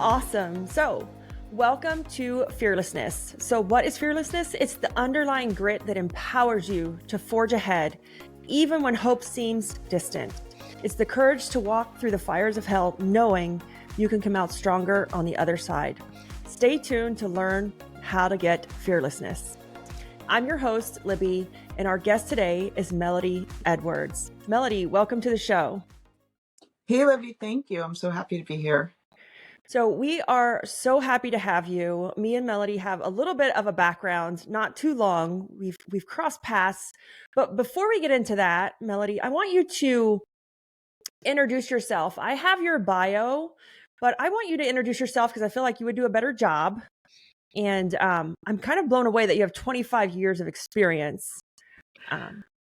Awesome. So, welcome to Fearlessness. So, what is fearlessness? It's the underlying grit that empowers you to forge ahead, even when hope seems distant. It's the courage to walk through the fires of hell, knowing you can come out stronger on the other side. Stay tuned to learn how to get fearlessness. I'm your host, Libby, and our guest today is Melody Edwards. Melody, welcome to the show. Hey, Libby, thank you. I'm so happy to be here. So we are so happy to have you. Me and Melody have a little bit of a background, not too long. We've crossed paths. But before we get into that, Melody, I want you to introduce yourself. I have your bio, but I want you to introduce yourself because I feel like you would do a better job. And I'm kind of blown away that you have 25 years of experience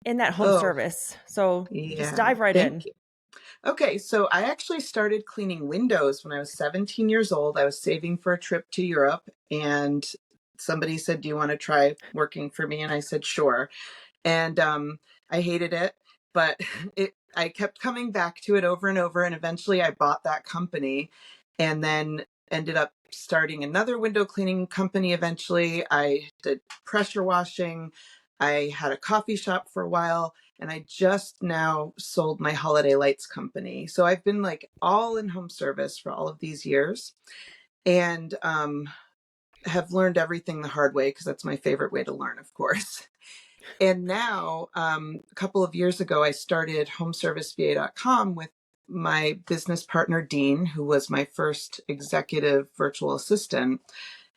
in that home service. So just dive right in. Thank you. Okay, so I actually started cleaning windows when I was 17 years old. I was saving for a trip to Europe, and somebody said, "Do you want to try working for me?" And I said, "Sure." And I hated it, but I kept coming back to it over and over. And eventually I bought that company and then ended up starting another window cleaning company. Eventually I did pressure washing. I had a coffee shop for a while, and I just now sold my holiday lights company. So I've been like all in home service for all of these years, and have learned everything the hard way, because that's my favorite way to learn, of course. And now, a couple of years ago, I started homeserviceva.com with my business partner, Dean, who was my first executive virtual assistant.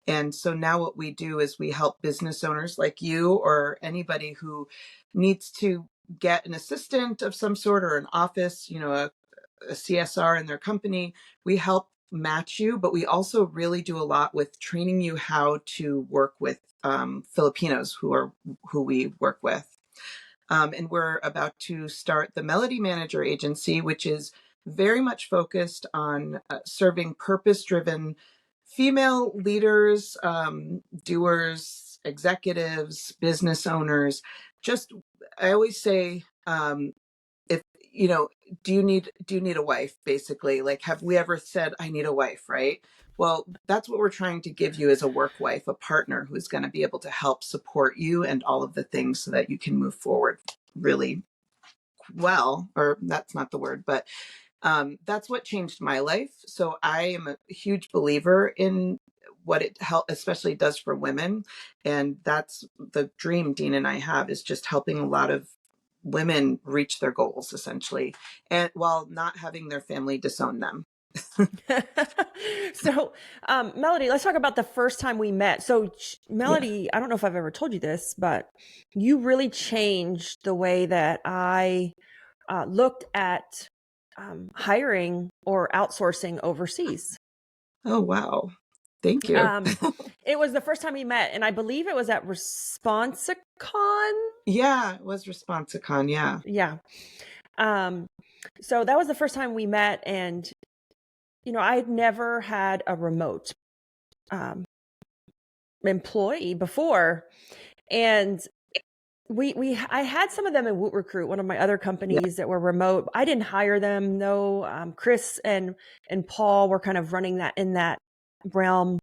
And so now what we do is we help business owners like you or anybody who needs to get an assistant of some sort or an office, a CSR in their company. We help match you, but we also really do a lot with training you how to work with Filipinos who we work with. And we're about to start the Melody Manager Agency, which is very much focused on serving purpose-driven female leaders, doers, executives, business owners. I always say, if do you need a wife? Basically, like, have we ever said, "I need a wife," right? Well, that's what we're trying to give you, as a work wife, a partner who's going to be able to help support you and all of the things so that you can move forward really well. Or that's not the word, but that's what changed my life. So I am a huge believer in what it especially does for women. And that's the dream Dean and I have, is just helping a lot of women reach their goals, essentially, and while not having their family disown them. So, Melody, let's talk about the first time we met. So, Melody, I don't know if I've ever told you this, but you really changed the way that I looked at hiring or outsourcing overseas. Oh, wow. Thank you. It was the first time we met, and I believe it was at Responsicon. Yeah, it was Responsicon. Yeah. Yeah. So that was the first time we met, and I'd never had a remote employee before, and I had some of them in WootRecruit, one of my other companies that were remote. I didn't hire them. No, Chris and Paul were kind of running that in that realm.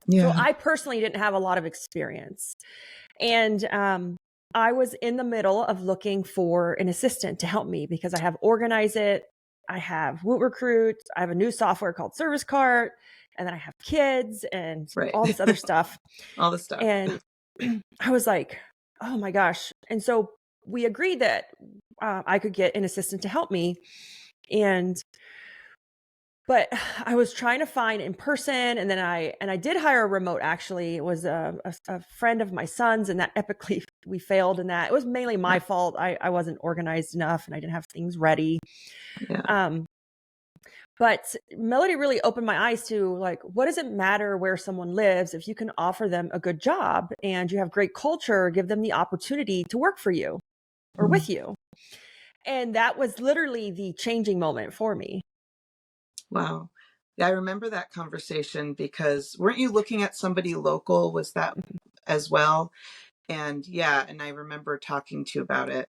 Yeah. So I personally didn't have a lot of experience, and I was in the middle of looking for an assistant to help me because I have Organize It, I have WootRecruit, I have a new software called Service Cart, and then I have kids and all this other stuff. All the stuff. And I was like, oh my gosh. And so we agreed that I could get an assistant to help me. But I was trying to find in person, and then I did hire a remote. Actually, it was a friend of my son's, and that epically we failed in that. It was mainly my fault. I wasn't organized enough, and I didn't have things ready. Yeah. But Melody really opened my eyes to, like, what does it matter where someone lives if you can offer them a good job and you have great culture, give them the opportunity to work for you or with you. And that was literally the changing moment for me. Wow. Yeah, I remember that conversation, because weren't you looking at somebody local? Was that as well? And yeah, and I remember talking to you about it.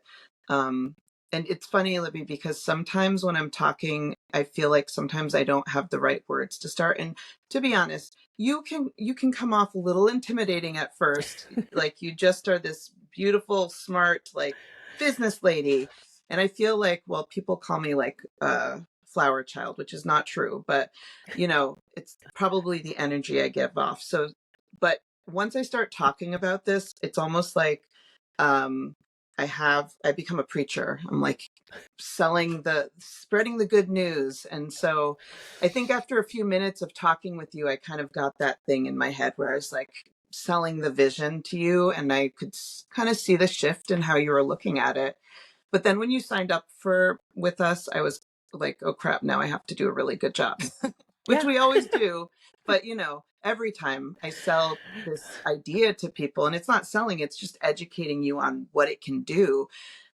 and it's funny, Libby, because sometimes when I'm talking, I feel like sometimes I don't have the right words to start. And to be honest, you can come off a little intimidating at first. Like you just are this beautiful, smart, like business lady. And I feel like, well, people call me like flower child, which is not true, but it's probably the energy I give off. So, but once I start talking about this, it's almost like um I become a preacher. I'm like spreading the good news. And so I think after a few minutes of talking with you, I kind of got that thing in my head where I was like selling the vision to you, and I could kind of see the shift in how you were looking at it. But then when you signed up for with us, I was like, oh crap, now I have to do a really good job, which Yeah. we always do. But every time I sell this idea to people, and it's not selling, it's just educating you on what it can do.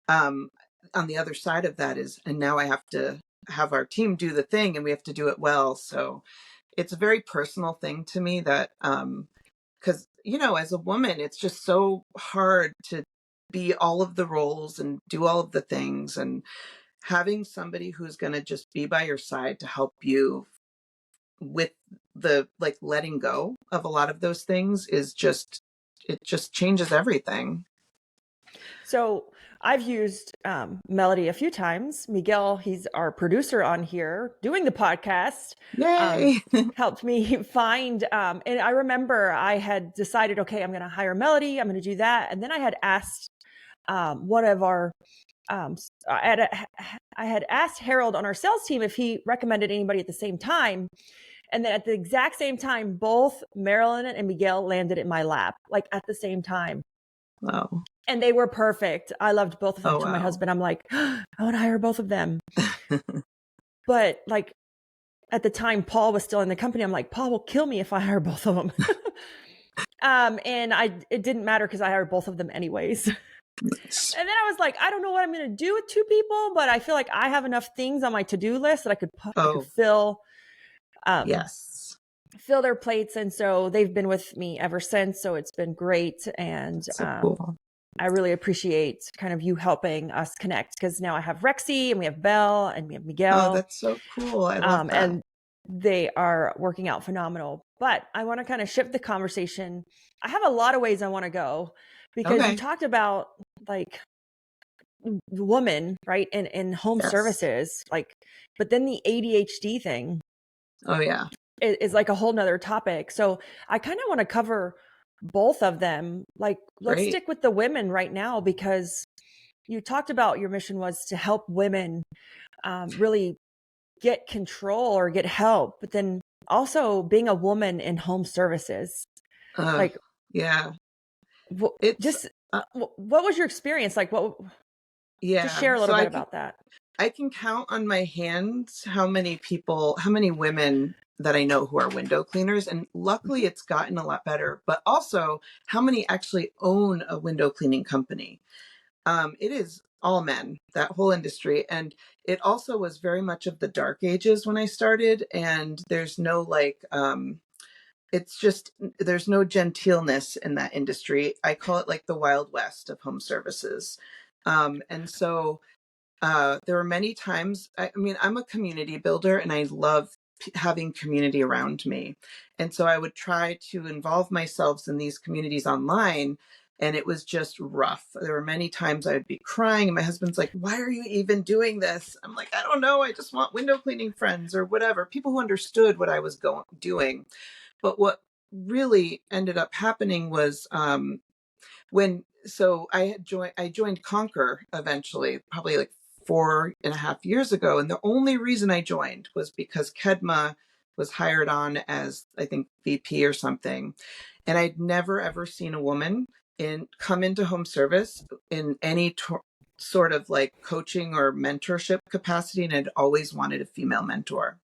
Um, on the other side of that is, and now I have to have our team do the thing and we have to do it well. So it's a very personal thing to me that, because, as a woman, it's just so hard to be all of the roles and do all of the things. And having somebody who's going to just be by your side to help you with the like letting go of a lot of those things it just changes everything. So I've used Melody a few times. Miguel, he's our producer on here doing the podcast, um, Yay. helped me find. And I remember I had decided, okay, I'm going to hire Melody. I'm going to do that. And then I had asked one of our, I had asked Harold on our sales team if he recommended anybody at the same time. And then at the exact same time, both Marilyn and Miguel landed in my lap, like at the same time. Wow. And they were perfect. I loved both of them. Oh, To my wow. husband, I'm like, I want to hire both of them. But like at the time, Paul was still in the company. I'm like, Paul will kill me if I hire both of them. And it didn't matter because I hired both of them anyways. Nice. And then I was like, I don't know what I'm going to do with two people, but I feel like I have enough things on my to-do list that I could Oh, fill yes. fill their plates. And so they've been with me ever since. So it's been great. And So cool. I really appreciate kind of you helping us connect, because now I have Rexy and we have Belle and we have Oh, Miguel, that's so cool. I love that. and they are working out phenomenal. But I want to kind of shift the conversation. I have a lot of ways I want to go, because you Okay. talked about like the woman, right? In home Yes. services, like, but then the ADHD thing Oh, yeah. is like a whole nother topic. So I kind of want to cover both of them. Like, let's Great. stick with the women right now, because you talked about your mission was to help women really get control or get help, but then also being a woman in home services. Uh, Like, yeah. It's, just uh, what was your experience like? What, just yeah. share a So little bit about that. I can count on my hands how many women that I know who are window cleaners. And luckily it's gotten a lot better, but also how many actually own a window cleaning company. It is all men, that whole industry. And it also was very much of the dark ages when I started. And there's no like, it's just, there's no genteelness in that industry. I call it like the Wild West of home services. And so there were many times, I mean, I'm a community builder and I love having community around me. And so I would try to involve myself in these communities online. And it was just rough. There were many times I would be crying, and my husband's like, why are you even doing this? I'm like, I don't know. I just want window cleaning friends or whatever. People who understood what I was doing. But what really ended up happening was when so I joined Conquer eventually, probably like 4.5 years ago. And the only reason I joined was because Kedma was hired on as, I think, VP or something. And I'd never ever seen a woman come into home service in any sort of like coaching or mentorship capacity. And I'd always wanted a female mentor.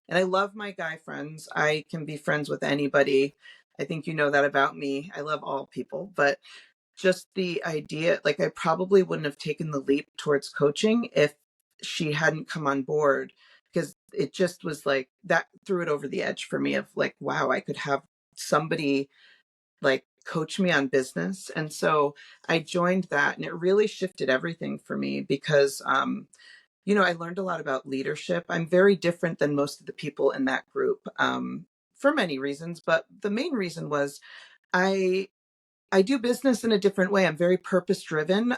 And I love my guy friends. I can be friends with anybody. I think you know that about me. I love all people, but just the idea, like I probably wouldn't have taken the leap towards coaching if she hadn't come on board, because it just was like that threw it over the edge for me of like, wow, I could have somebody like coach me on business. And so I joined that, and it really shifted everything for me because, I learned a lot about leadership. I'm very different than most of the people in that group, for many reasons, but the main reason was I I do business in a different way. I'm very purpose driven.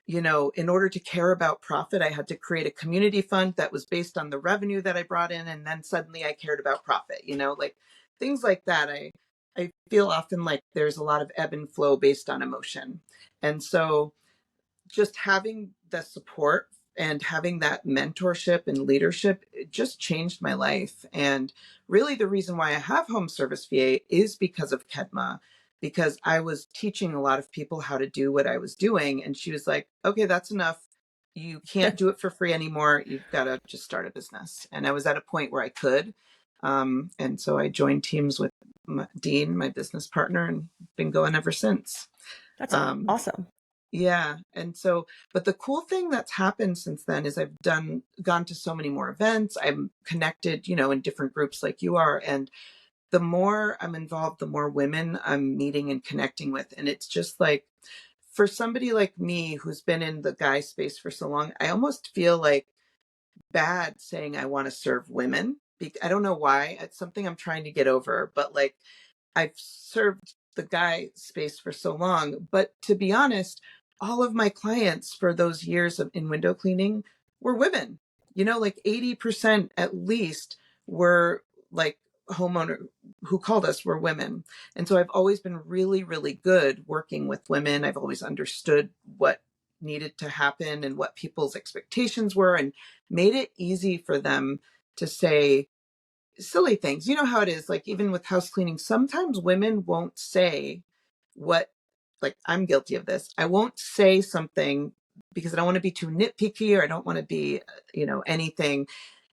In order to care about profit, I had to create a community fund that was based on the revenue that I brought in. And then suddenly I cared about profit, like things like that. I feel often like there's a lot of ebb and flow based on emotion. And so just having the support and having that mentorship and leadership, it just changed my life. And really the reason why I have home service VA is because of Kedma, because I was teaching a lot of people how to do what I was doing. And she was like, okay, that's enough. You can't do it for free anymore. You've got to just start a business. And I was at a point where I could. And so I joined teams with Dean, my business partner, and been going ever since. That's Um, awesome. yeah. And so, but the cool thing that's happened since then is I've gone to so many more events. I'm connected, in different groups like you are. And the more I'm involved, the more women I'm meeting and connecting with. And it's just like, for somebody like me who's been in the guy space for so long, I almost feel like bad saying I want to serve women. I don't know why. It's something I'm trying to get over, but like, I've served the guy space for so long. But to be honest, all of my clients for those years in window cleaning were women. Like 80% at least were like homeowner who called us were women. And so I've always been really, really good working with women. I've always understood what needed to happen and what people's expectations were, and made it easy for them to say silly things. You know how it is, like even with house cleaning, sometimes women won't say what, like I'm guilty of this. I won't say something because I don't want to be too nitpicky, or I don't want to be, anything.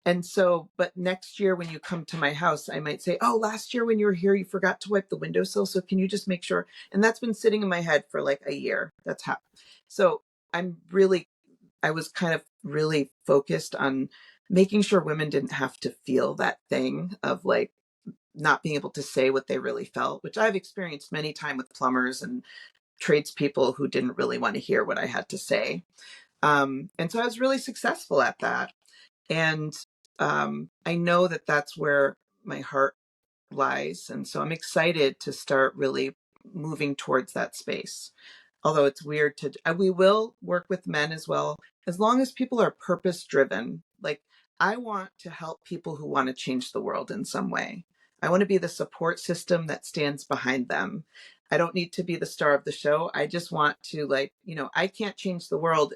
And so, but next year when you come to my house, I might say, oh, last year when you were here, you forgot to wipe the windowsill. So can you just make sure? And that's been sitting in my head for like a year. That's how. So I was kind of really focused on making sure women didn't have to feel that thing of like not being able to say what they really felt, which I've experienced many times with plumbers and tradespeople who didn't really want to hear what I had to say. And so I was really successful at that. And I know that that's where my heart lies. And so I'm excited to start really moving towards that space. Although it's weird we will work with men as well, as long as people are purpose driven. Like, I want to help people who want to change the world in some way. I want to be the support system that stands behind them. I don't need to be the star of the show. I just want to, like, I can't change the world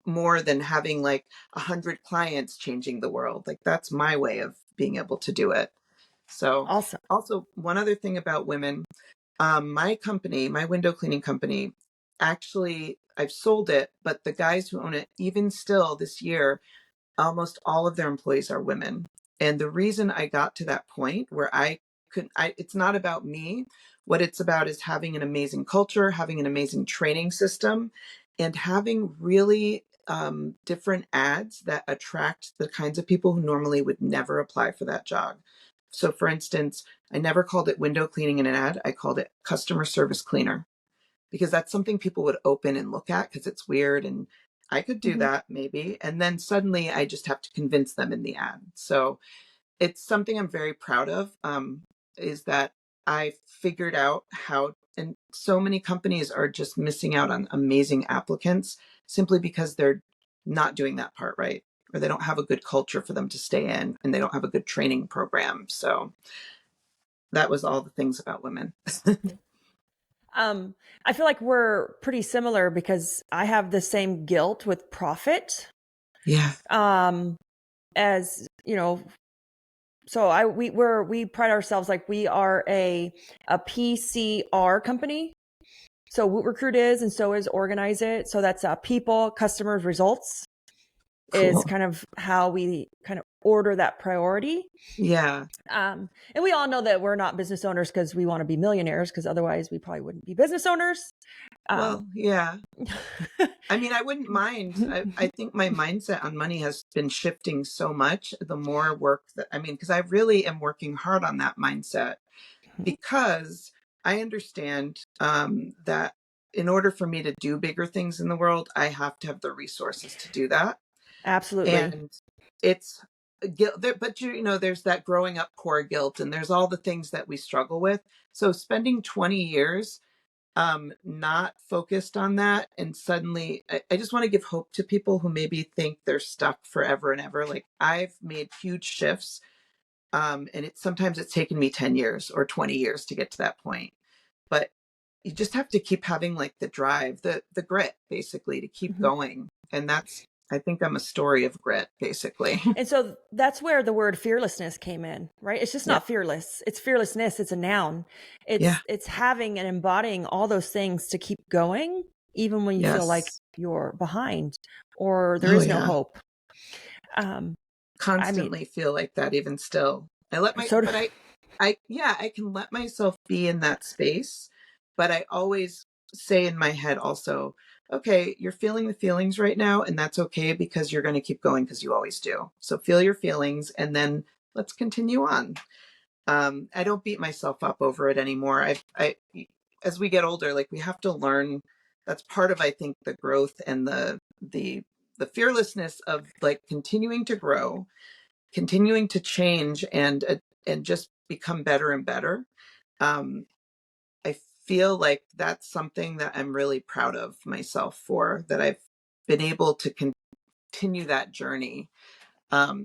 more than having like 100 clients changing the world. Like, that's my way of being able to do it. So Awesome. also one other thing about women, my company, my window cleaning company, actually, I've sold it, but the guys who own it, even still this year, almost all of their employees are women. And the reason I got to that point where it's not about me. What it's about is having an amazing culture, having an amazing training system, and having really different ads that attract the kinds of people who normally would never apply for that job. So, for instance, I never called it window cleaning in an ad. I called it customer service cleaner, because that's something people would open and look at because it's weird. And I could do Mhm. that maybe. And then suddenly I just have to convince them in the ad. So it's something I'm very proud of, is that I figured out how, and so many companies are just missing out on amazing applicants simply because they're not doing that part right, or they don't have a good culture for them to stay in, and they don't have a good training program. So that was all the things about women. Um, I feel like we're pretty similar because I have the same guilt with profit. Yeah. Um, as you know, so we pride ourselves like we are a PCR company. So WootRecruit is, and so is Organize It. So that's people, customers, results is Cool. kind of how we kind of order that priority. Yeah. And we all know that we're not business owners because we want to be millionaires, because otherwise we probably wouldn't be business owners. Well, Um, yeah. I mean, I wouldn't mind. I think my mindset on money has been shifting so much. The more work that, I mean, because I really am working hard on that mindset, because I understand that in order for me to do bigger things in the world, I have to have the resources to do that. Absolutely. And it's guilt there, but there's that growing up core guilt, and there's all the things that we struggle with. So spending 20 years not focused on that, and suddenly I just want to give hope to people who maybe think they're stuck forever and ever. Like, I've made huge shifts, and sometimes it's taken me 10 years or 20 years to get to that point. But you just have to keep having like the drive, the grit, basically, to keep Mhm. going. And I think I'm a story of grit, basically. And so that's where the word fearlessness came in, right? It's just Yeah. not fearless. It's fearlessness. It's a noun. Yeah. It's having and embodying all those things to keep going, even when you feel like Yes. you're behind or there Oh, is no yeah. hope. Um, I mean, Constantly feel like that even still. so do, But yeah, I can let myself be in that space, but I always say in my head also, okay, you're feeling the feelings right now, and that's okay because you're going to keep going because you always do. So feel your feelings and then let's continue on. I don't beat myself up over it anymore. As we get older, like, we have to learn. That's part of, I think, the growth and the fearlessness of like continuing to grow, continuing to change, and just become better and better. Um, I feel like that's something that I'm really proud of myself for, that I've been able to continue that journey.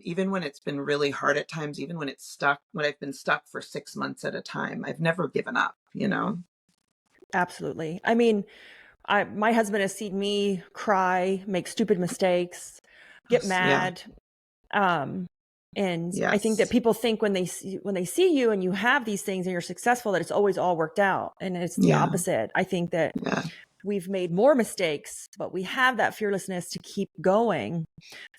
Even when it's been really hard at times, even when I've been stuck for 6 months at a time, I've never given up. absolutely. I mean, my husband has seen me cry, make stupid mistakes, get Yeah. mad. Um, and I think that Yes. people think when they see you and you have these things and you're successful, that it's always all worked out. And it's the Yeah. opposite. I think that Yeah. we've made more mistakes, but we have that fearlessness to keep going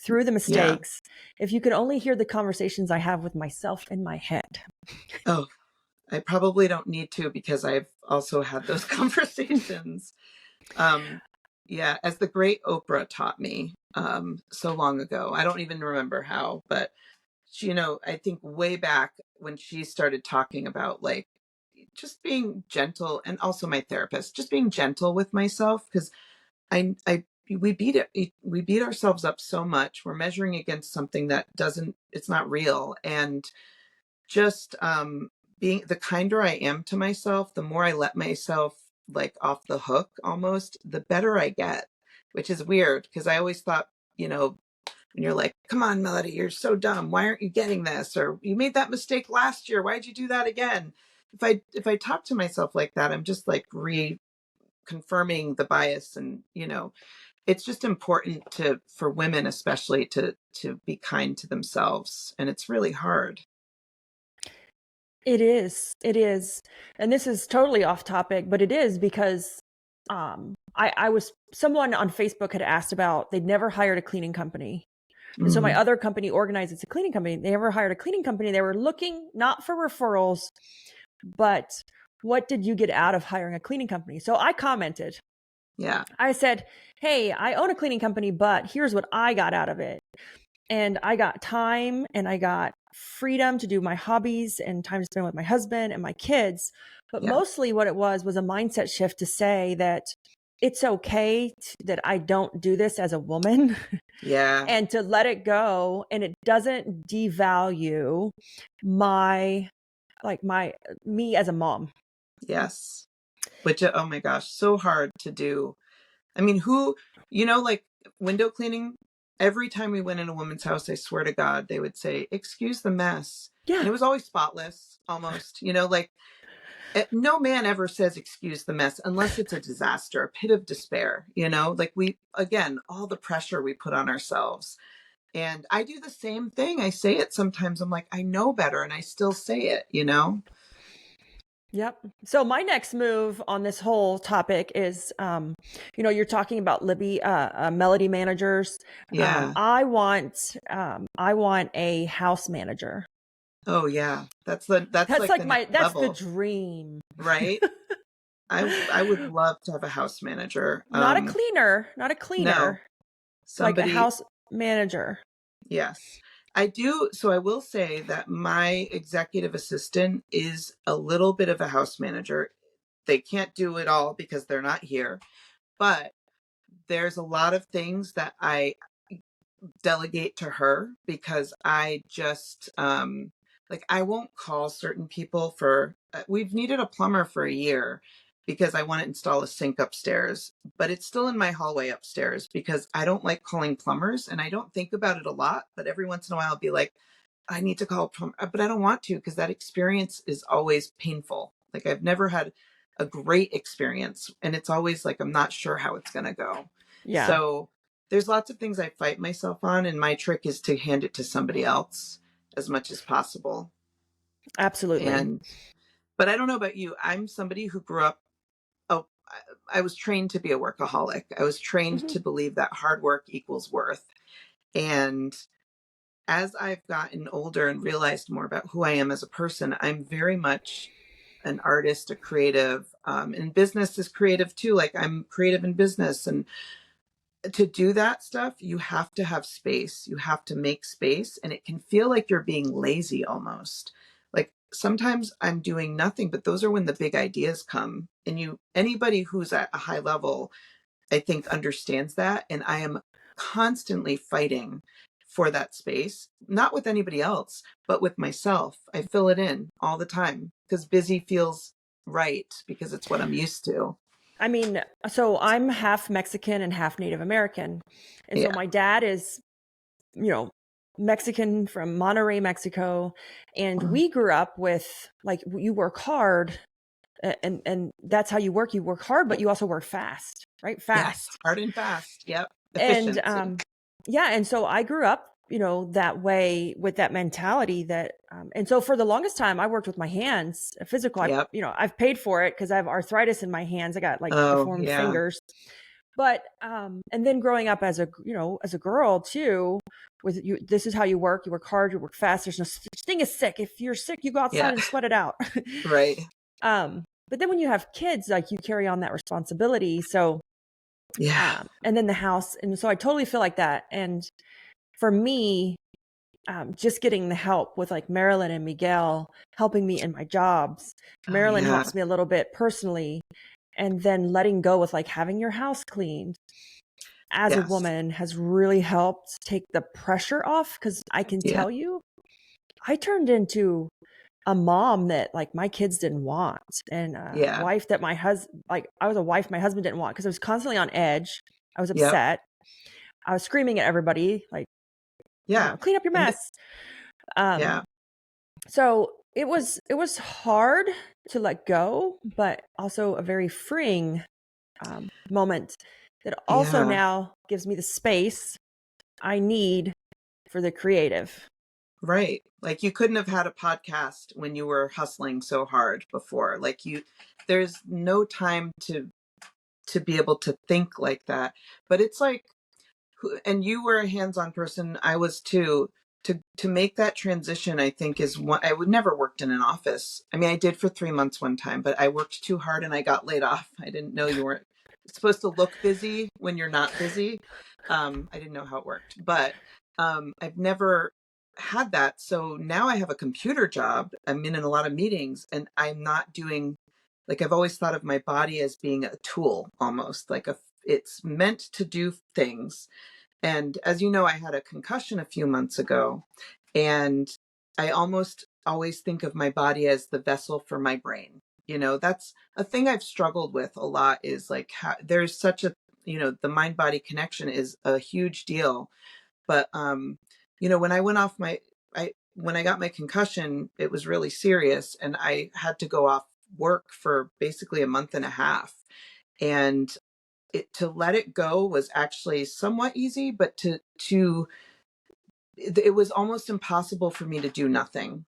through the Yeah. mistakes. If you could only hear the conversations I have with myself in my head. Oh, I probably don't need to, because I've also had those conversations. Um, yeah, as the great Oprah taught me so long ago. I don't even remember how, but I think way back when she started talking about like just being gentle, and also my therapist, just being gentle with myself, because I we beat ourselves up so much. We're measuring against something that doesn't it's not real. And just being the kinder I am to myself, the more I let myself like off the hook almost, the better I get, which is weird because I always thought, when you're like, come on, Melody, you're so dumb. Why aren't you getting this? Or you made that mistake last year. Why'd you do that again? If I talk to myself like that, I'm just like reconfirming the bias. And it's just important for women especially to be kind to themselves. And it's really hard. It is. It is. And this is totally off topic, but it is because I was someone on Facebook had asked about they'd never hired a cleaning company. And so my Mm, other company organized, it's a cleaning company. They never hired a cleaning company. They were looking not for referrals, but what did you get out of hiring a cleaning company? So I commented. yeah. I said, "Hey, I own a cleaning company, but here's what I got out of it." And I got time and I got freedom to do my hobbies and time to spend with my husband and my kids. But Yeah. mostly what it was a mindset shift to say that it's okay that I don't do this as a woman Yeah. and to let it go. And it doesn't devalue my, my, me as a mom. Yes. Which, oh my gosh, so hard to do. I mean, like window cleaning, every time we went in a woman's house, I swear to God, they would say, excuse the mess. And Yeah. it was always spotless, almost, like no man ever says, excuse the mess, unless it's a disaster, a pit of despair, like again, all the pressure we put on ourselves. And I do the same thing. I say it sometimes. I'm like, I know better. And I still say it. Yep. So my next move on this whole topic is, you're talking about Libby, melody managers. Yeah. I want a house manager. Oh yeah. That's That's like the next that's the level, dream. right? I would love to have a house manager. Not a No, cleaner, like a somebody, house manager. yes. I do. So I will say that my executive assistant is a little bit of a house manager. they can't do it all because they're not here. But there's a lot of things that I delegate to her because I just like I won't call certain people for we've needed a plumber for a year because I want to install a sink upstairs, but it's still in my hallway upstairs because I don't like calling plumbers and I don't think about it a lot, but every once in a while I'll be like I need to call a plumber, but I don't want to because that experience is always painful. Like I've never had a great experience and it's always like I'm not sure how it's going to go. Yeah, So there's lots of things I fight myself on, and my trick is to hand it to somebody else as much as possible. absolutely. And, but I don't know about you. I'm somebody who grew up, oh, I was trained to be a workaholic. I was trained Hmm. to believe that hard work equals worth. And as I've gotten older and realized more about who I am as a person, I'm very much an artist, a creative, and business is creative too. Like I'm creative in business, and to do that stuff, you have to have space. You have to make space, and it can feel like you're being lazy almost. Like sometimes I'm doing nothing, but those are when the big ideas come. And anybody who's at a high level, I think understands that. And I am constantly fighting for that space, not with anybody else, but with myself. I fill it in all the time because busy feels right because it's what I'm used to. I mean, so I'm half Mexican and half Native American. And so Yeah. my dad is, you know, Mexican from Monterrey, Mexico. And we grew up with like you work hard and that's how you work. You work hard, but you also work fast, right? Yes. Fast. Hard and fast. Yep. And Efficiency. yeah, and so I grew up, that way with that mentality that and so for the longest time I worked with my hands, physical. Yep. I've paid for it because I have arthritis in my hands. I got like Oh, deformed yeah. fingers. But and then growing up as a girl too, with you, this is how you work hard, you work fast. There's no such thing as sick. If you're sick, you go outside Yeah. and sweat it out. Right. But then when you have kids, like you carry on that responsibility. So Yeah. and then the house, and so I totally feel like that. And for me, just getting the help with like Marilyn and Miguel helping me in my jobs. Oh, Marilyn yeah. helps me a little bit personally, and then letting go with like having your house cleaned as a Yes. woman has really helped take the pressure off. Because I can Yeah. tell you, I turned into a mom that like my kids didn't want, and a Yeah. wife that I was a wife my husband didn't want because I was constantly on edge. I was Yep. upset. I was screaming at everybody, like, Yeah. clean up your And mess. Um, yeah. so it was hard to let go, but also a very freeing moment that also Yeah. now gives me the space I need for the creative. Right. Like you couldn't have had a podcast when you were hustling so hard before. Like there's no time to be able to think like that. But it's like and you were a hands-on person, I was too. To make that transition, I think is one. I would never worked in an office. I mean, I did for 3 months one time, but I worked too hard and I got laid off. I didn't know you weren't supposed to look busy when you're not busy. I didn't know how it worked, but I've never had that. So now I have a computer job. I'm in a lot of meetings, and I'm not doing like I've always thought of my body as being a tool, almost like a. It's meant to do things, and as you know, I had a concussion a few months ago, and I almost always think of my body as the vessel for my brain. That's a thing I've struggled with a lot is like how, there's such a, the mind body connection is a huge deal. But, when I went off when I got my concussion, it was really serious and I had to go off work for basically a month and a half. And to let it go was actually somewhat easy, but it was almost impossible for me to do nothing.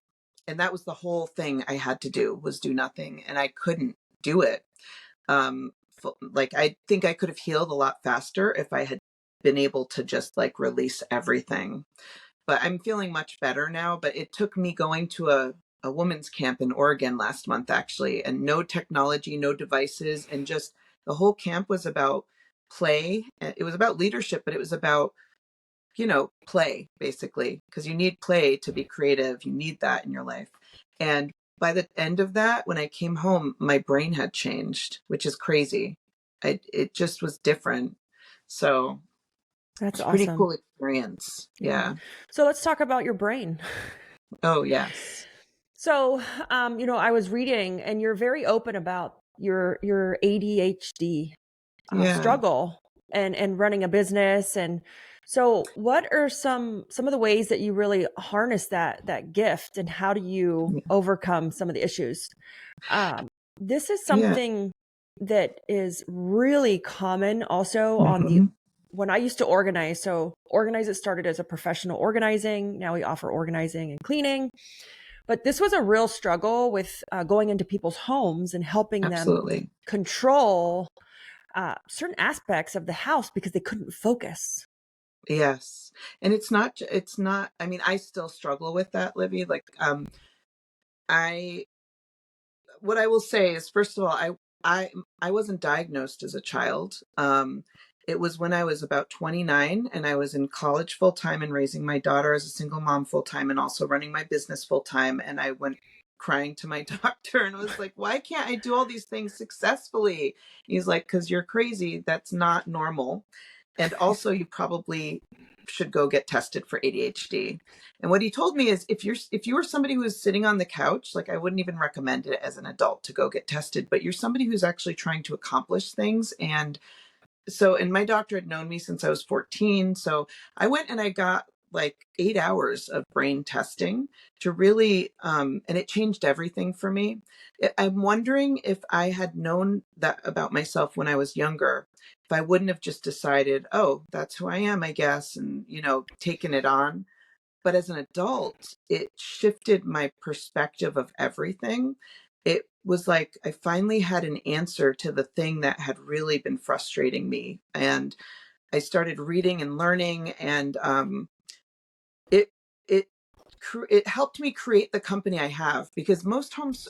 And that was the whole thing I had to do was do nothing. And I couldn't do it. Like I think I could have healed a lot faster if I had been able to just like release everything. But I'm feeling much better now. But it took me going to a women's camp in Oregon last month, actually, and no technology, no devices. And just the whole camp was about play. It was about leadership, but it was about, play basically, because you need play to be creative. You need that in your life. And by the end of that, when I came home, my brain had changed, which is crazy. It just was different. So That's it's a pretty awesome. cool experience. Yeah. Yeah. So let's talk about your brain. Oh, yes. So, I was reading, and you're very open about your ADHD Yeah. struggle and running a business. And so, what are some of the ways that you really harness that gift, and how do you Yeah. overcome some of the issues? Um, this is Yeah. something that is really common also on the Hmm. when I used to organize. So, organize, it started as a professional organizing. Now we offer organizing and cleaning. But this was a real struggle with going into people's homes and helping them Absolutely. control certain aspects of the house because they couldn't focus. Yes. And it's not, I mean, I still struggle with that, Livy. Like, I what I will say is, first of all, I I wasn't diagnosed as a child. It was when I was about 29 and I was in college full time and raising my daughter as a single mom full time and also running my business full time. And I went crying to my doctor and was like, "Why can't I do all these things successfully?" He's like, "Because you're crazy. That's not normal. And also, you probably should go get tested for ADHD." And what he told me is, if you were somebody who was sitting on the couch, like, I wouldn't even recommend it as an adult to go get tested, but you're somebody who's actually trying to accomplish things. And my doctor had known me since I was 14. So I went and I got like 8 hours of brain testing to really, and it changed everything for me. I'm wondering if I had known that about myself when I was younger, if I wouldn't have just decided, oh, that's who I am, I guess, and, taken it on. But as an adult, it shifted my perspective of everything. It was like I finally had an answer to the thing that had really been frustrating me. And I started reading and learning, and it it it helped me create the company I have, because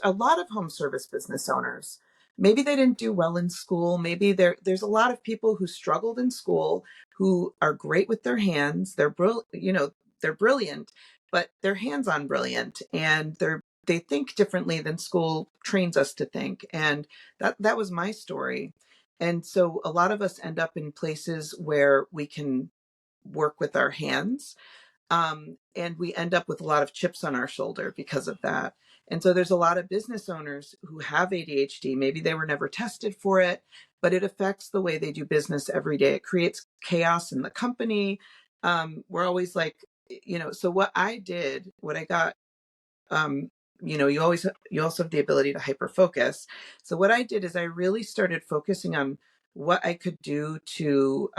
a lot of home service business owners, maybe they didn't do well in school. Maybe there's a lot of people who struggled in school who are great with their hands. They're brilliant, but they're hands-on brilliant, and they think differently than school trains us to think. And that was my story. And so a lot of us end up in places where we can work with our hands, and we end up with a lot of chips on our shoulder because of that. And so there's a lot of business owners who have ADHD. Maybe they were never tested for it, but it affects the way they do business every day. It creates chaos in the company. We're always like, so what I did, what I got, you also have the ability to hyper focus. So what I did is I really started focusing on what I could do to,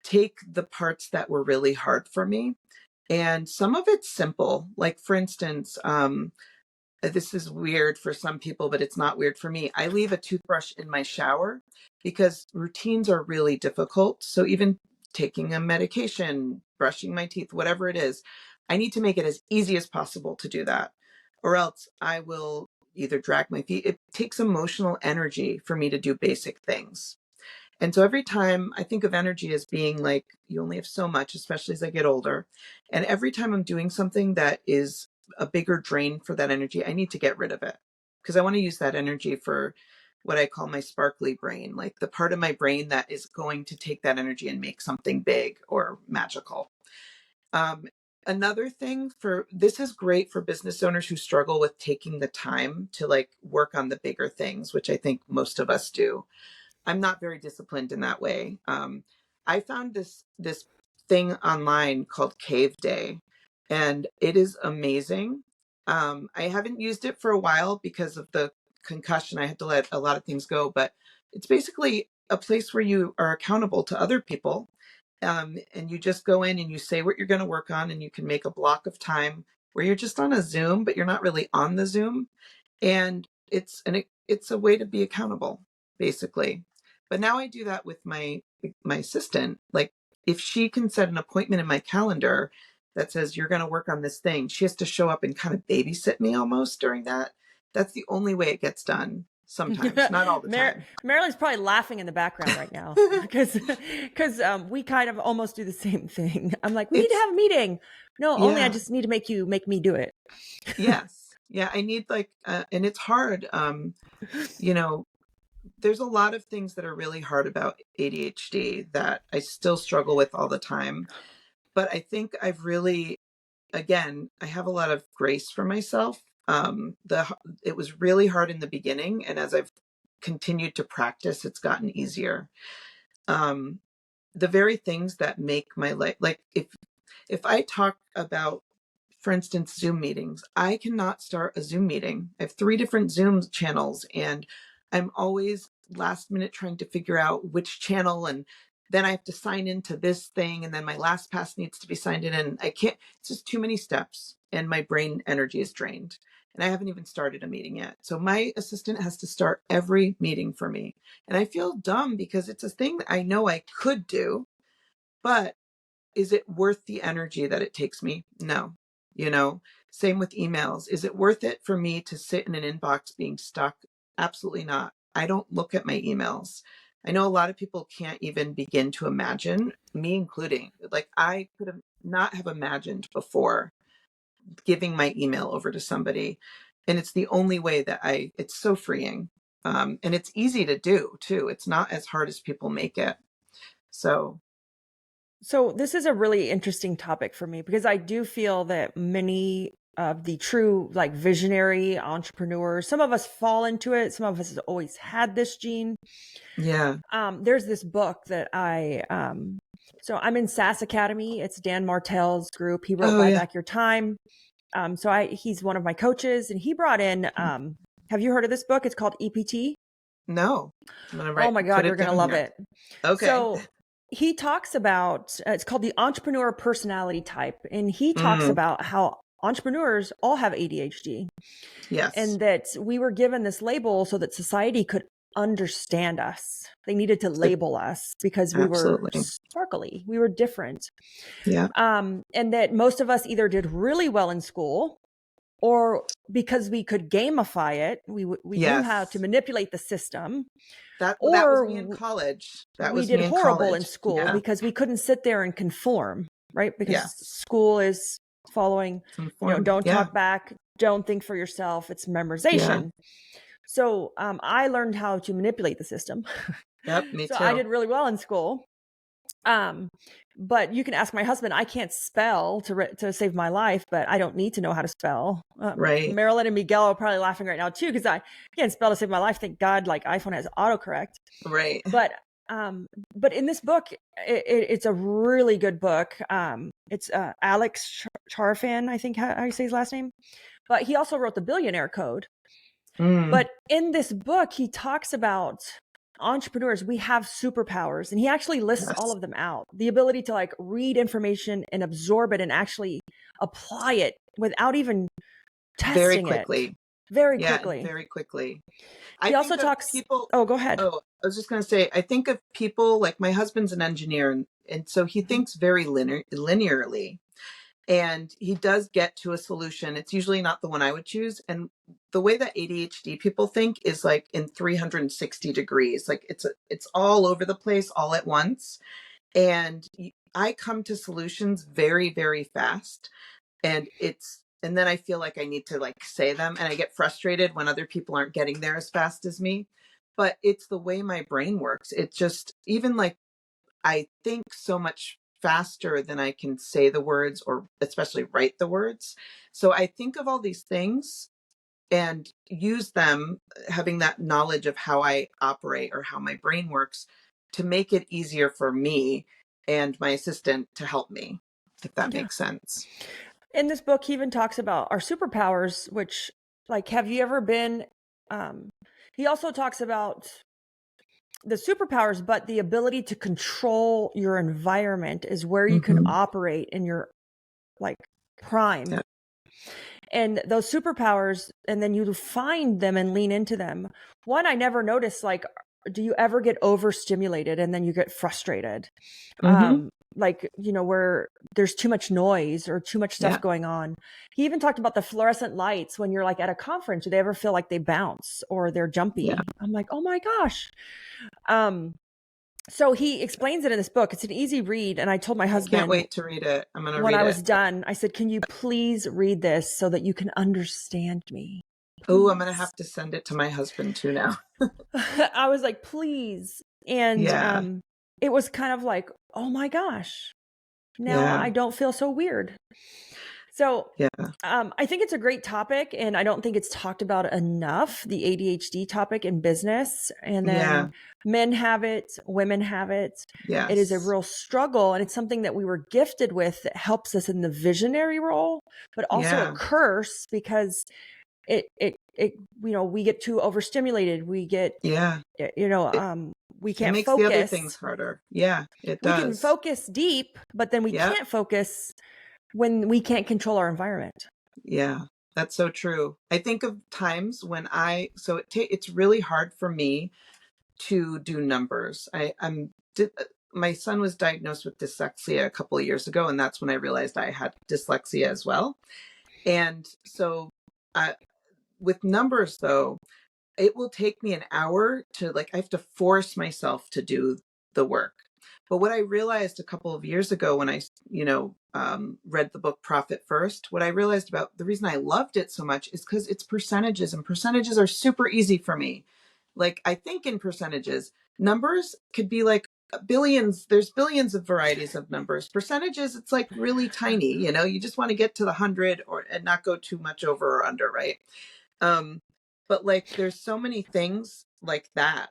take the parts that were really hard for me. And some of it's simple. Like, for instance, this is weird for some people, but it's not weird for me. I leave a toothbrush in my shower because routines are really difficult. So even taking a medication, brushing my teeth, whatever it is, I need to make it as easy as possible to do that. Or else I will either drag my feet. It takes emotional energy for me to do basic things. And so every time I think of energy as being like, you only have so much, especially as I get older. And every time I'm doing something that is a bigger drain for that energy, I need to get rid of it, because I want to use that energy for what I call my sparkly brain, like the part of my brain that is going to take that energy and make something big or magical. Um, Another thing, for this is great for business owners who struggle with taking the time to like work on the bigger things, which I think most of us do. I'm not very disciplined in that way. I found this thing online called Cave Day, and it is amazing. I haven't used it for a while because of the concussion. I had to let a lot of things go, but it's basically a place where you are accountable to other people, and you just go in and you say what you're going to work on, and you can make a block of time where you're just on a Zoom, but you're not really on the Zoom, and it's a way to be accountable, basically. But now I do that with my assistant. Like, if she can set an appointment in my calendar that says you're going to work on this thing, she has to show up and kind of babysit me almost during that. That's the only way it gets done. Sometimes, not all the time. Marilyn's probably laughing in the background right now because we kind of almost do the same thing. I'm like, we need to It's have a meeting. No, only I Yeah. just need to make me do it. Yes. Yeah, I need like and it's hard. You know, there's a lot of things that are really hard about ADHD that I still struggle with all the time. But I think I've really, again, I have a lot of grace for myself. It was really hard in the beginning, and as I've continued to practice, it's gotten easier. Um, the very things that make my life, like if I talk about, for instance, Zoom meetings, I cannot start a Zoom meeting. I have three different Zoom channels, and I'm always last minute trying to figure out which channel, and then I have to sign into this thing, and then my last pass needs to be signed in, and I can't, it's just too many steps, and my brain energy is drained. And I haven't even started a meeting yet. So my assistant has to start every meeting for me. And I feel dumb because it's a thing that I know I could do, but is it worth the energy that it takes me? No. You know, same with emails. Is it worth it for me to sit in an inbox being stuck? Absolutely not. I don't look at my emails. I know a lot of people can't even begin to imagine, me including, like I could have not have imagined before giving my email over to somebody. And it's the only way that it's so freeing. And it's easy to do too. It's not as hard as people make it. So, So this is a really interesting topic for me because I do feel that many of the true like visionary entrepreneurs, some of us fall into it. Some of us have always had this gene. yeah. There's this book that so I'm in SAS Academy. It's Dan Martell's group. He wrote Oh, Buy yeah. Back Your Time. He's one of my coaches and he brought in, have you heard of this book? It's called EPT. No, I'm gonna Oh my put God, you're it going to down love here. it. Okay. So he talks about, it's called the entrepreneur personality type. And he talks Mm, about how entrepreneurs all have ADHD yes. and that we were given this label so that society could understand us. They needed to It- label us because we were Absolutely. sparkly, we were different. Yeah. And that most of us either did really well in school or because we could gamify it, we knew how to Yes. manipulate the system, That was or me in college. That we was did me in horrible in college. school Yeah. because we couldn't sit there and conform, right? Because Yes. school is following, Conform. don't Yeah. talk back, don't think for yourself. It's Yeah. memorization. So I learned how to manipulate the system. Yep. Me So I too. did really well in school. Um, but you can ask my husband. I can't spell to save my life, but I don't need to know how to spell. Right. Marilyn and Miguel are probably laughing right now too because I can't spell to save my life. Thank God, like iPhone has autocorrect. Right. But um, but in this book, it's a really good book. It's Alex Charfan, I think how you say his last name. But he also wrote The Billionaire Code. Mm, But in this book, he talks about entrepreneurs. We have superpowers, and he actually lists all yes. of them out. The ability to like read information and absorb it and actually apply it without even Very testing it quickly. very Yeah. And quickly. very quickly. I He also think of talks, people. oh, go ahead. Oh, I was just going to say, I think of people like my husband's an engineer, and so he Mhm. thinks very linearly. And he does get to a solution. It's usually not the one I would choose. And the way that ADHD people think is like in 360 degrees. Like it's all over the place all at once. And I come to solutions very, very fast. And then I feel like I need to like say them, and I get frustrated when other people aren't getting there as fast as me. But it's the way my brain works. It just, even like, I think so much faster than I can say the words or especially write the words. So I think of all these things and use them, having that knowledge of how I operate or how my brain works, to make it easier for me and my assistant to help me, if that Yeah. makes sense. In this book, he even talks about our superpowers, which, like, have you ever been? Um, he also talks about the superpowers, but the ability to control your environment is where you can Hmm. operate in your like prime. Yeah. And those superpowers, and then you find them and lean into them. One, I never noticed, like, do you ever get overstimulated and then you get frustrated? Hmm. Like, where there's too much noise or too much stuff Yeah. going on. He even talked about the fluorescent lights when you're like at a conference. Do they ever feel like they bounce or they're Yeah. jumpy? I'm like, oh my gosh. Um, So he explains it in this book. It's an easy read. And I told my I can't husband wait to read it. I'm going to when read I it. was done, I said, can you please read this so that you can understand me? Oh, I'm going to Please. have to send it to my husband too now. I was like, please. And Yeah. it was kind of like, oh my gosh, now Yeah. I don't feel so weird. So Yeah. I think it's a great topic, and I don't think it's talked about enough, the ADHD topic in business. And Yeah. then men have it, women have it. It is a Yes. real struggle, and it's something that we were gifted with that helps us in the visionary role, but also a Yeah. curse because it we get too overstimulated. We get, Yeah. you know, It, we it can't makes the other focus. things harder. Yeah, it We can does. focus deep, but then we Yeah. can't focus when we can't control our environment. Yeah. That's so true. I think of times when it's really hard for me to do numbers. My son was diagnosed with dyslexia a couple of years ago, and that's when I realized I had dyslexia as well. And so, I, with numbers though, it will take me an hour to I have to force myself to do the work. But what I realized a couple of years ago when read the book Profit First, what I realized about the reason I loved it so much is because it's percentages, and percentages are super easy for me. Like, I think in percentages, numbers could be like billions. There's billions of varieties of numbers. Percentages, it's like really tiny. You just want to get to the 100 and not go too much over or under, right? Um, but there's so many things like that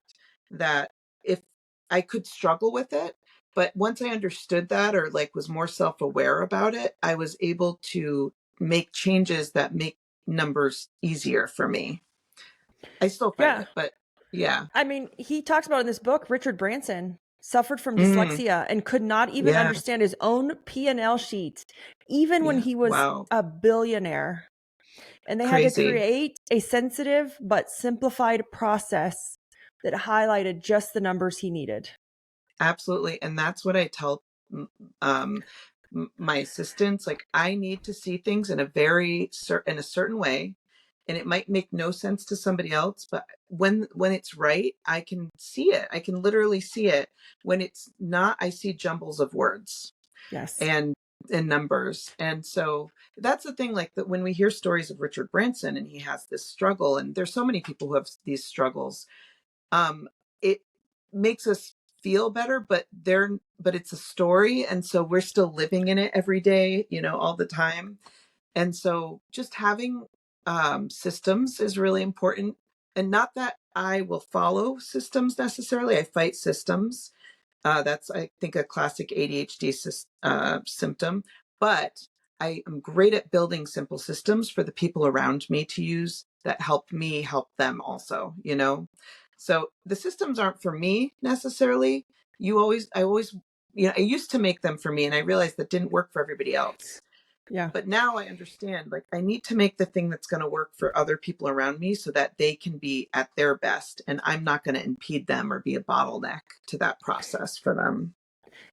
if I could struggle with it, but once I understood that, or was more self-aware about it, I was able to make changes that make numbers easier for me. I still fight Yeah. it, but yeah. I mean, he talks about in this book, Richard Branson suffered from Mm, dyslexia and could not even yeah. understand his own P&L sheet, even when Yeah. he was Wow. a billionaire. And they had to Crazy. create a sensitive but simplified process that highlighted just the numbers he needed. Absolutely. And that's what I tell um, my assistants. I need to see things in in a certain way. And it might make no sense to somebody else, but when it's right, I can see it. I can literally see it. When it's not, I see jumbles of words Yes. and numbers. And so that's the thing, that when we hear stories of Richard Branson and he has this struggle, and there's so many people who have these struggles, it makes us feel better, but it's a story, and so we're still living in it every day, all the time. And so just having systems is really important. And not that I will follow systems necessarily, I fight systems. That's, I think, a classic ADHD symptom. But I am great at building simple systems for the people around me to use that help me help them also. So the systems aren't for me necessarily. I always, I used to make them for me, and I realized that didn't work for everybody else. Yeah. But now I understand, I need to make the thing that's going to work for other people around me so that they can be at their best, and I'm not going to impede them or be a bottleneck to that process for them.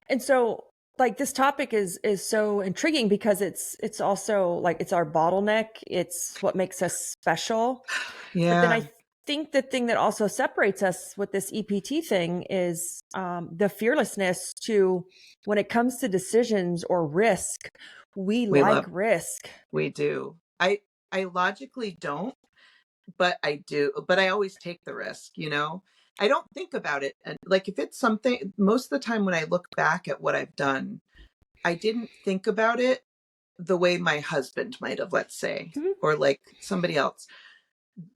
And so this topic is so intriguing because it's also it's our bottleneck. It's what makes us special. But then Yeah, I think the thing that also separates us with this EPT thing is the fearlessness to when it comes to decisions or risk, we we like love, risk. we do. I logically don't, but I do, but I always take the risk. I don't think about it. And if it's something, most of the time when I look back at what I've done, I didn't think about it the way my husband might have, let's say, Mhm. or somebody else.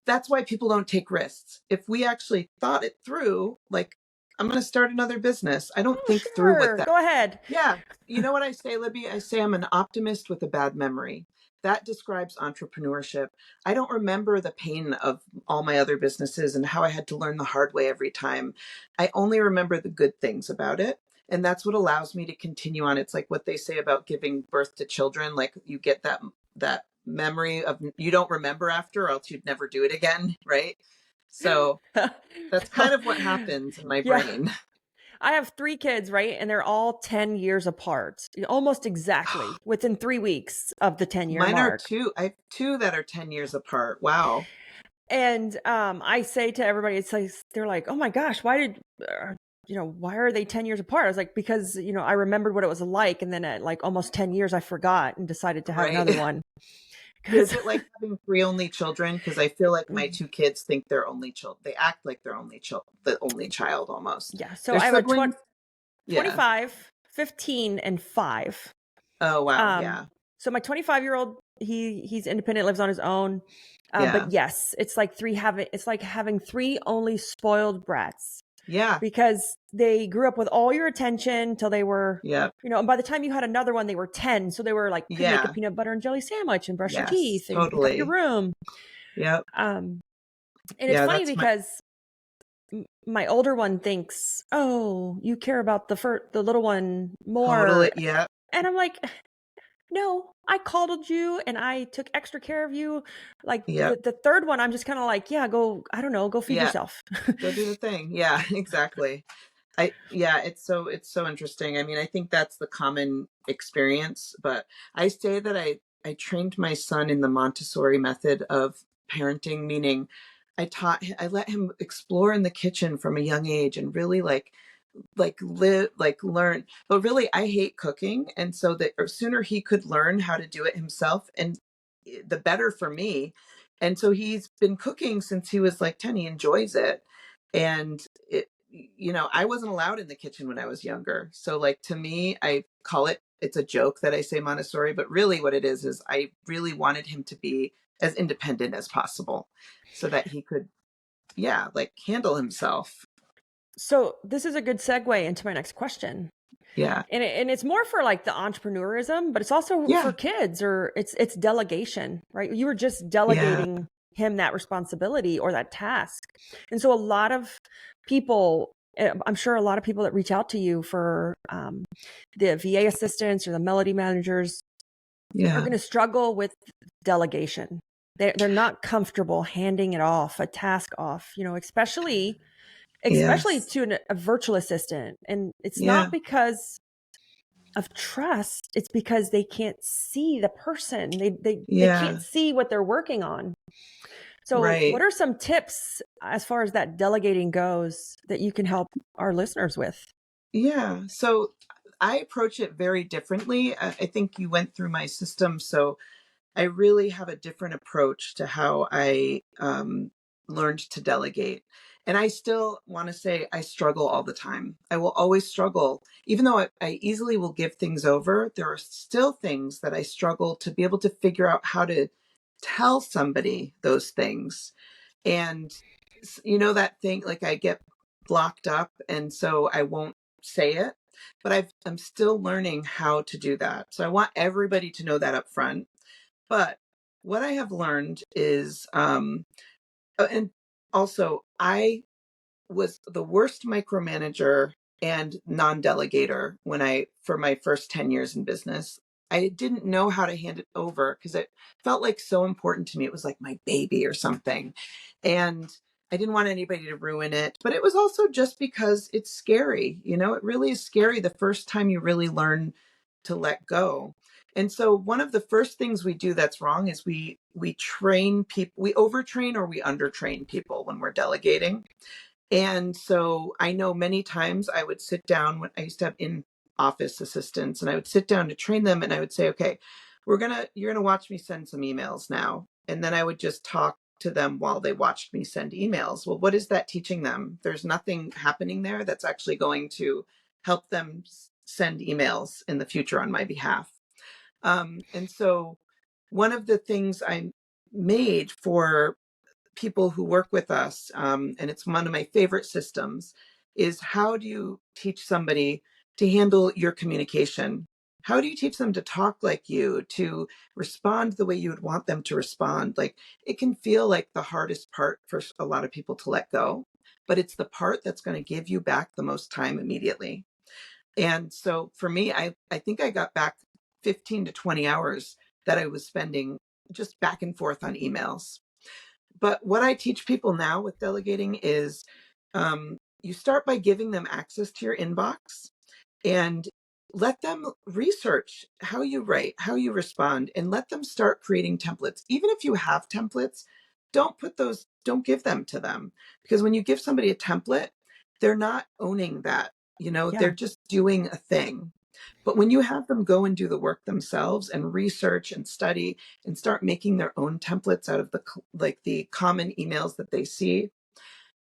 That's why people don't take risks. If we actually thought it through, I'm going to start another business, I don't Oh, think through what sure. that. Go ahead. Yeah. You know what I say, Libby? I say I'm an optimist with a bad memory. That describes entrepreneurship. I don't remember the pain of all my other businesses and how I had to learn the hard way every time. I only remember the good things about it. And that's what allows me to continue on. It's like what they say about giving birth to children. You get that memory of, you don't remember after, or else you'd never do it again. Right. So that's kind of what happens in my Yeah. brain. I have 3 kids, right? And they're all 10 years apart, almost exactly within 3 weeks of the 10-year Mine are mark. two. I have two that are 10 years apart. Wow. And I say to everybody, it's like they're like, "Oh my gosh, why did why are they 10 years apart? I was like, because, I remembered what it was like. And then at like almost 10 years, I forgot and decided to have Right. another one. Is Because, it like having three only children? Because I feel like my two kids think they're only child. They act like they're the only child almost. yeah. So Their I have a siblings. Yeah. 25, 15, and 5. Oh wow. Um, Yeah. so my 25-year-old, he's independent, lives on his own. Yeah. But yes, it's like having three only spoiled brats, Yeah. because they grew up with all your attention till they were, Yep. and by the time you had another one, they were 10. So they were like, could make a Yeah. peanut butter and jelly sandwich and brush your Yes. teeth and pick up your Totally. room. Yep. Um, and it's Yeah. funny That's my. because my older one thinks, oh, you care about the little one more. Totally. Yep. And I'm like, no, I coddled you and I took extra care of you. Like Yep. the third one, I'm just kind of like, yeah, go, I don't know, go feed Yeah. yourself. Go do the thing. Yeah. Exactly. Yeah, it's so interesting. I mean, I think that's the common experience, but I say that I trained my son in the Montessori method of parenting, meaning I let him explore in the kitchen from a young age and really live, learn. But really, I hate cooking, and so the sooner he could learn how to do it himself, and the better for me. And so he's been cooking since he was like 10. He enjoys it, and I wasn't allowed in the kitchen when I was younger. So like to me, I call it's a joke that I say Montessori, but really what it is I really wanted him to be as independent as possible so that he could, yeah, like handle himself. So this is a good segue into my next question. Yeah. And it's more for like the entrepreneurism, but it's also Yeah. for kids, or it's delegation, right? You were just Yeah. delegating him that responsibility or that task. And so a lot of people, I'm sure a lot of people that reach out to you for the VA assistants or the melody managers are Yeah. going to struggle with delegation. They're not comfortable handing it off, a task off, especially Yes. to a virtual assistant. And it's Yeah. not because of trust, it's because they can't see the person. They can't Yeah. see what they're working on. So what Right. are some tips as far as that delegating goes that you can help our listeners with? Yeah. So I approach it very differently. I think you went through my system, so I really have a different approach to how I learned to delegate. And I still want to say I struggle all the time. I will always struggle. Even though I easily will give things over, there are still things that I struggle to be able to figure out how to tell somebody those things. And that thing, like I get blocked up, and so I won't say it. But I'm still learning how to do that. So I want everybody to know that up front. But what I have learned is, and also, I was the worst micromanager and non-delegator for my first 10 years in business. I didn't know how to hand it over because it felt like so important to me. It was like my baby or something. And I didn't want anybody to ruin it. But it was also just because it's scary. It really is scary the first time you really learn to let go. And so one of the first things we do that's wrong is we train people, we overtrain or we undertrain people when we're delegating. And so I know many times I would sit down when I used to have in office assistants, and I would sit down to train them, and I would say, okay, you're going to watch me send some emails now. And then I would just talk to them while they watched me send emails. Well, what is that teaching them? There's nothing happening there that's actually going to help them send emails in the future on my behalf. And so one of the things I made for people who work with us, and it's one of my favorite systems, is how do you teach somebody to handle your communication? How do you teach them to talk like you, to respond the way you would want them to respond? Like it can feel like the hardest part for a lot of people to let go, but it's the part that's going to give you back the most time immediately. And so for me, I think I got back 15 to 20 hours that I was spending just back and forth on emails. But what I teach people now with delegating is you start by giving them access to your inbox and let them research how you write, how you respond, and let them start creating templates. Even if you have templates, don't give them to them. Because when you give somebody a template, they're not owning that, they're Yeah. just doing a thing. But when you have them go and do the work themselves and research and study and start making their own templates out of the common emails that they see,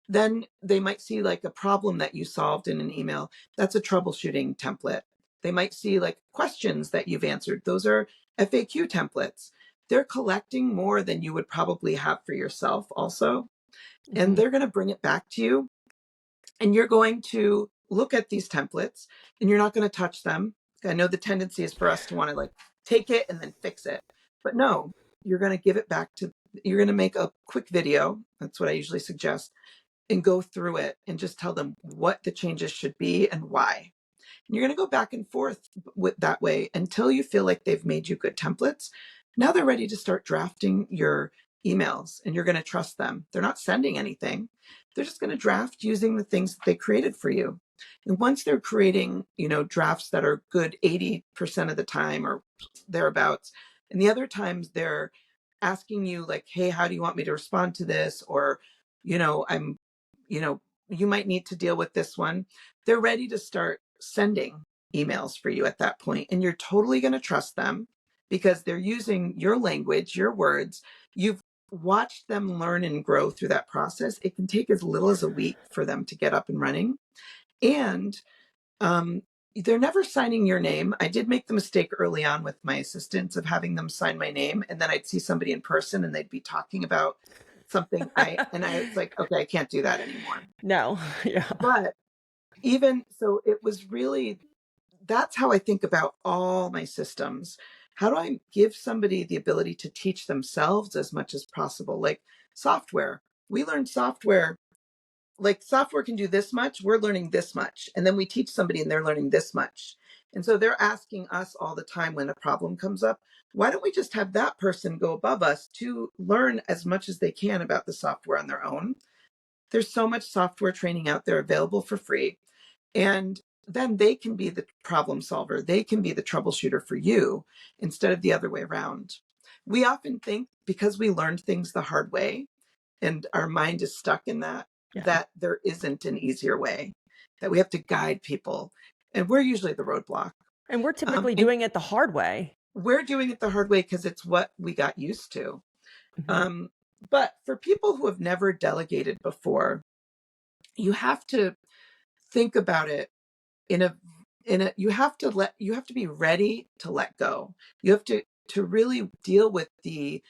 then they might see like a problem that you solved in an email. That's a troubleshooting template. They might see like questions that you've answered. Those are FAQ templates. They're collecting more than you would probably have for yourself also. And Mhm. they're going to bring it back to you, and you're going to look at these templates and you're not going to touch them. I know the tendency is for us to want to like take it and then fix it. But no, you're going to give it back to, you're going to make a quick video. That's what I usually suggest, and go through it and just tell them what the changes should be and why. And you're going to go back and forth with that way until you feel like they've made you good templates. Now they're ready to start drafting your emails, and you're going to trust them. They're not sending anything. They're just going to draft using the things that they created for you. And once they're creating, drafts that are good 80% of the time or thereabouts, and the other times they're asking you like, hey, how do you want me to respond to this? Or, I'm, you know, you might need to deal with this one. They're ready to start sending emails for you at that point, and you're totally going to trust them because they're using your language, your words. You've watched them learn and grow through that process. It can take as little as a week for them to get up and running. And um, they're never signing your name. I did make the mistake early on with my assistants of having them sign my name, and then I'd see somebody in person and they'd be talking about something I was like, okay, I can't do that anymore. No. Yeah. But even so, it was really, that's how I think about all my systems. How do I give somebody the ability to teach themselves as much as possible? Like software, we learn software, like software can do this much, we're learning this much. And then we teach somebody and they're learning this much. And so they're asking us all the time when a problem comes up, why don't we just have that person go above us to learn as much as they can about the software on their own? There's so much software training out there available for free. And then they can be the problem solver. They can be the troubleshooter for you instead of the other way around. We often think because we learned things the hard way and our mind is stuck in that, Yeah. that there isn't an easier way, that we have to guide people. And we're usually the roadblock. And we're typically And doing it the hard way. we're doing it the hard way because it's what we got used to. Mhm. Um, but for people who have never delegated before, you have to think about it in a you have to be ready to let go. You have to really deal with the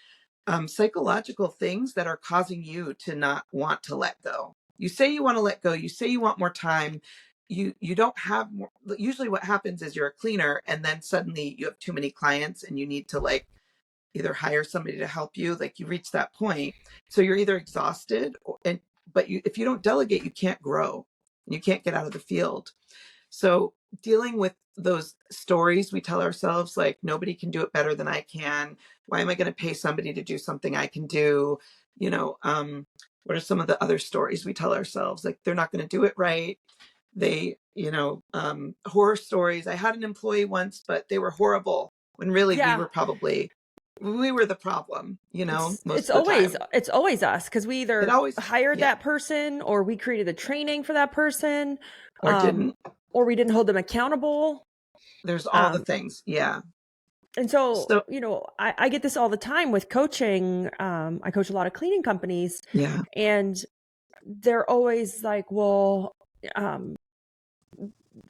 psychological things that are causing you to not want to let go. You say you want to let go, you say you want more time, you don't have more. Usually what happens is you're a cleaner and then suddenly you have too many clients and you need to like either hire somebody to help you, like you reach that point. So you're either exhausted but if you don't delegate, you can't grow and you can't get out of the field. So dealing with those stories we tell ourselves, like nobody can do it better than I can. Why am I going to pay somebody to do something I can do? What are some of the other stories we tell ourselves? Like they're not going to do it right. Horror stories. I had an employee once, but they were horrible when really Yeah. we were the problem, most It's of the always time. it's always us because we It either always, hired yeah, that person or we created the training for that person, or um, didn't. or we didn't hold them accountable. There's all the Um, things. Yeah. and so, So, I get this all the time with coaching. I coach a lot of cleaning companies, yeah, and they're always like, well, um,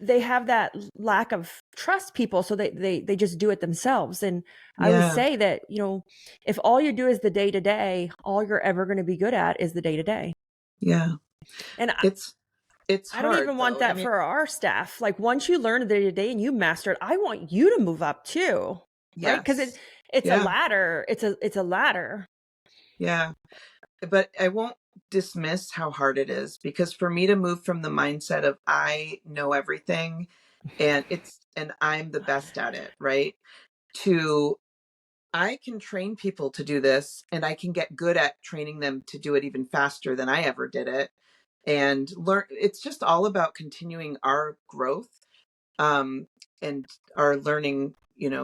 they have that lack of trust people, so they just do it themselves. And I always yeah, say that, if all you do is the day to day, all you're ever going to be good at is the day to day. yeah. And It's I don't hard even want though. I that mean, for our staff. Like once you learn the day to day and you master it, I want you to move up too, right? Because yes. it's a Yeah, ladder. It's a ladder. yeah. But I won't dismiss how hard it is, because for me to move from the mindset of I know everything and I'm the best at it, right? To I can train people to do this and I can get good at training them to do it even faster than I ever did it and learn. It's just all about continuing our growth, um, and our learning,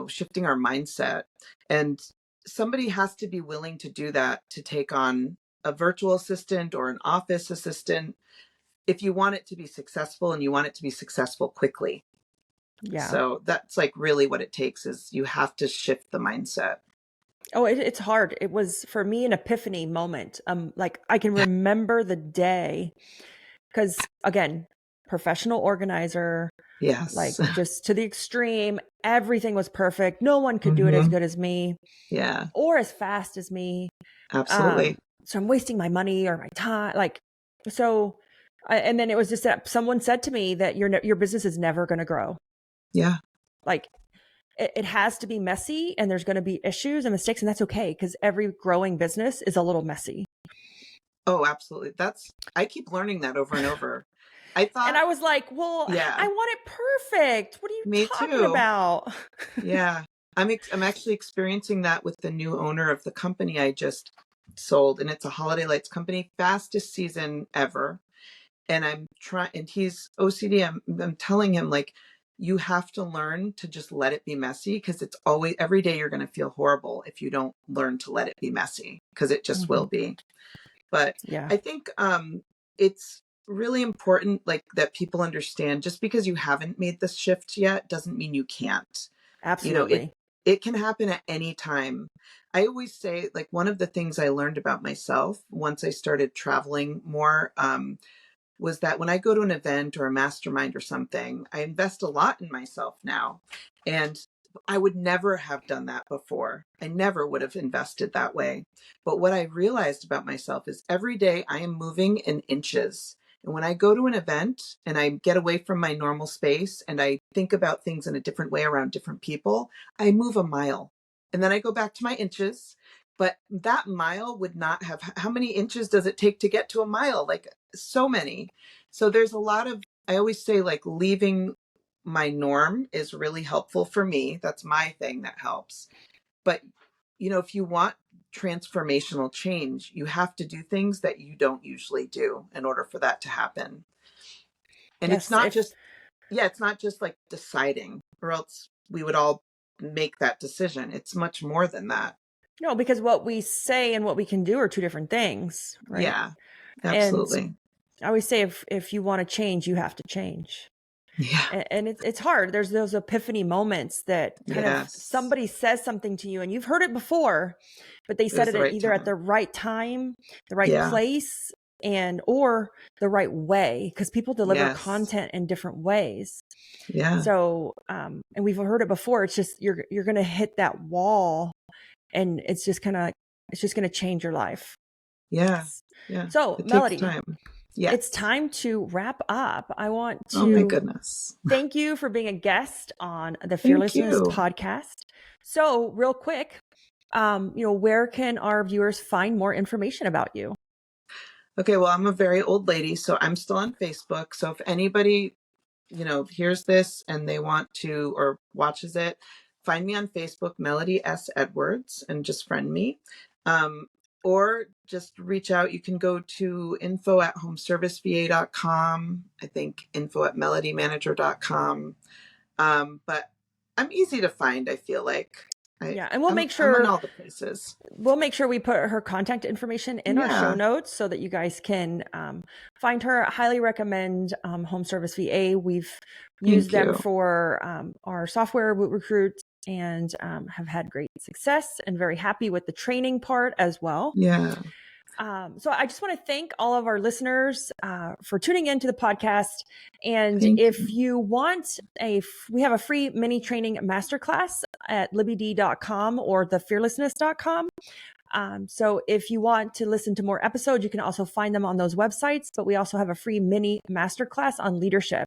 shifting our mindset. And somebody has to be willing to do that, to take on a virtual assistant or an office assistant. if you want it to be successful and you want it to be successful quickly. Yeah. So that's like really what it takes, is you have to shift the mindset. Oh, it's hard. It was for me an epiphany moment. Like I can Yeah. remember the day because again, professional organizer, like Yes. just to the extreme, everything was perfect. No one could do it as Hmm. good as me Yeah, or as fast as me. absolutely. So I'm wasting my money or my time. Like, so, and then it was just that someone said to me that your business is never going to grow. Yeah. Like it has to be messy and there's going to be issues and mistakes and that's okay. Because every growing business is a little messy. Oh, absolutely. I keep learning that over and over. I And thought, I was like, well, yeah, I want it perfect. What are you me talking too. about? Yeah. I'm actually experiencing that with the new owner of the company I just sold, and it's a holiday lights company, fastest season ever. And I'm trying, and he's OCD. I'm telling him, like, you have to learn to just let it be messy, because it's always, every day you're going to feel horrible if you don't learn to let it be messy, because it just Mhm. will be. But Yeah, I think it's really important, like, that people understand, just because you haven't made this shift yet doesn't mean you can't. You know, absolutely. it can happen at any time. I always say, like, one of the things I learned about myself once I started traveling more, was that when I go to an event or a mastermind or something, I invest a lot in myself now. And I would never have done that before. I never would have invested that way. But what I realized about myself is every day I am moving in inches. And when I go to an event and I get away from my normal space and I think about things in a different way around different people, I move a mile. And then I go back to my inches. But that mile would not have, how many inches does it take to get to a mile? Like, so many. So there's a lot of, I always say, like, leaving my norm is really helpful for me. That's my thing that helps. But, if you want transformational change, you have to do things that you don't usually do in order for that to happen. And it's Yes. not If just, yeah, it's not just like deciding, or else we would all make that decision. It's much more than that. no, because what we say and what we can do are two different things, right? Yeah, And absolutely. I always say if you want to change, you have to change. Yeah. And it's hard. There's those epiphany moments that kind of Yes. somebody says something to you and you've heard it before, but they It said was it the right either at time. the right time, the right Yeah. place, and or the right way, because people deliver Yes. content in different ways. Yeah. So, and we've heard it before. It's just you're going to hit that wall, and it's just going to change your life. Yeah. Yeah. So, It takes Melody, time. it's Yes. time to wrap up. I want Oh my to goodness. thank you for being a guest on the Thank Fearlessness you. podcast. So, real quick, where can our viewers find more information about you? Okay, well, I'm a very old lady, so I'm still on Facebook. So if anybody, hears this and they want to, or watches it, find me on Facebook, Melody S. Edwards, and just friend me. Um, or just reach out. You can go to info@homeserviceva.com. I think info@melodymanager.com. But I'm easy to find, I feel like. Yeah, and I'm in all the places. we'll make sure we put her contact information in our show Yeah. notes so that you guys can find her. I highly recommend Home Service VA. We've used Thank them you. for our software, WootRecruit, and have had great success and very happy with the training part as well. Yeah. So I just want to thank all of our listeners for tuning into the podcast. And Thank if you. you want we have a free mini training masterclass at libbyd.com or thefearlessness.com. So if you want to listen to more episodes, you can also find them on those websites, but we also have a free mini masterclass on leadership.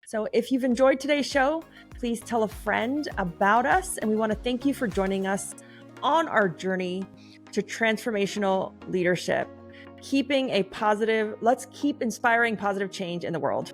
So if you've enjoyed today's show, please tell a friend about us. And we want to thank you for joining us on our journey to transformational leadership. Let's keep inspiring positive change in the world.